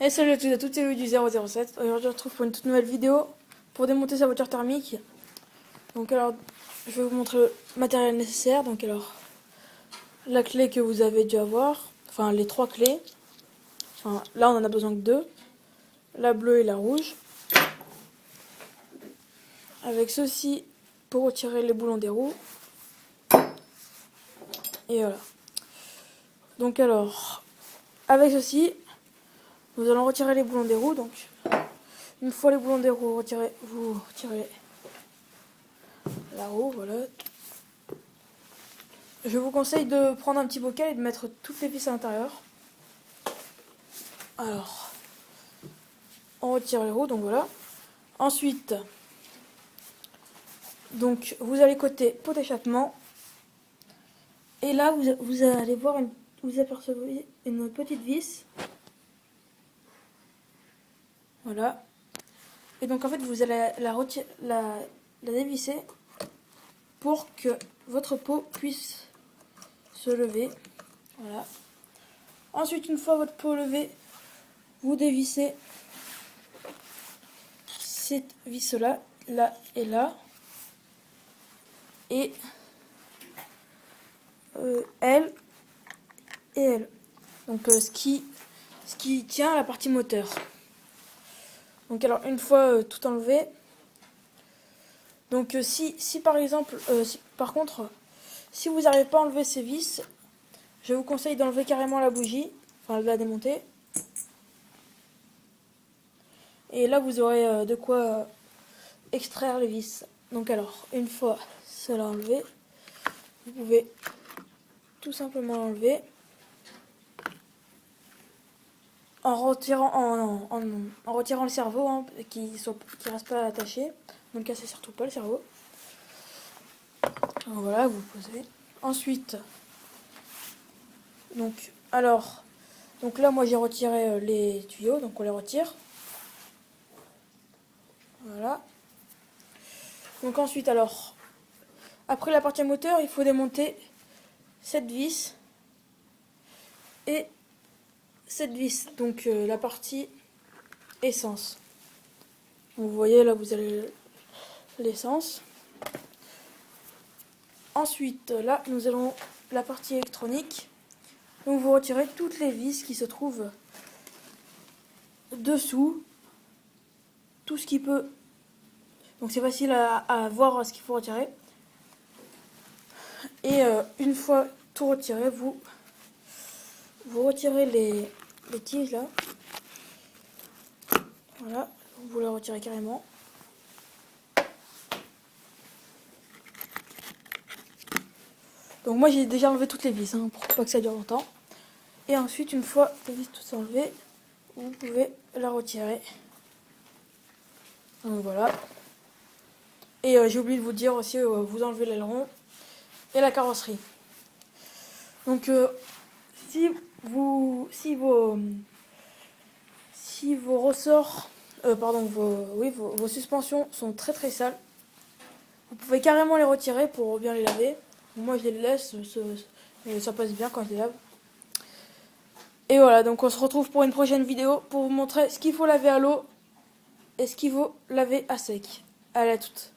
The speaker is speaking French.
Et salut à tous et à toutes, c'est Louis du 007. Aujourd'hui, on se retrouve pour une toute nouvelle vidéo pour démonter sa voiture thermique. Donc, alors, je vais vous montrer le matériel nécessaire. Donc, alors, la clé que vous avez dû avoir, enfin, les trois clés. Enfin, là, on en a besoin que deux, la bleue et la rouge. Avec ceci pour retirer les boulons des roues. Et voilà. Donc, alors, avec ceci, nous allons retirer les boulons des roues. Donc, une fois les boulons des roues retirés, vous retirez la roue, voilà. Je vous conseille de prendre un petit bocal et de mettre toutes les vis à l'intérieur. Alors, on retire les roues, donc voilà. Ensuite, donc vous allez côté pot d'échappement. Et là, vous allez voir, vous apercevez une petite vis. Voilà. Et donc en fait, vous allez la dévisser pour que votre pot puisse se lever. Voilà. Ensuite, une fois votre pot levé, vous dévissez cette vis-là, là et là. Et elle et elle. Donc ce qui tient à la partie moteur. Donc alors une fois tout enlevé, donc si par exemple, par contre, si vous n'arrivez pas à enlever ces vis, je vous conseille d'enlever carrément la bougie, enfin de la démonter. Et là vous aurez de quoi extraire les vis. Donc alors, une fois cela enlevé, vous pouvez tout simplement l'enlever en retirant le cerveau, hein, qui reste pas attaché. Ne le cassez surtout pas le cerveau. Donc voilà, vous le posez. Ensuite, donc là moi j'ai retiré les tuyaux, donc on les retire. Voilà. Donc ensuite alors, après la partie moteur, il faut démonter cette vis et cette vis, donc la partie essence. Vous voyez là, vous avez l'essence. Ensuite là, nous allons la partie électronique. Donc vous retirez toutes les vis qui se trouvent dessous, tout ce qui peut. Donc c'est facile à voir ce qu'il faut retirer. Et une fois tout retiré, vous retirez les tiges là. Voilà, vous les retirez carrément. Donc moi j'ai déjà enlevé toutes les vis, hein, pour pas que ça dure longtemps. Et ensuite, une fois les vis toutes enlevées, vous pouvez la retirer. Donc voilà. Et j'ai oublié de vous dire aussi, vous enlevez l'aileron et la carrosserie. Donc si vos ressorts, vos suspensions sont très très sales, vous pouvez carrément les retirer pour bien les laver. Moi je les laisse, ça passe bien quand je les lave. Et voilà, donc on se retrouve pour une prochaine vidéo pour vous montrer ce qu'il faut laver à l'eau et ce qu'il faut laver à sec. Allez, à toutes.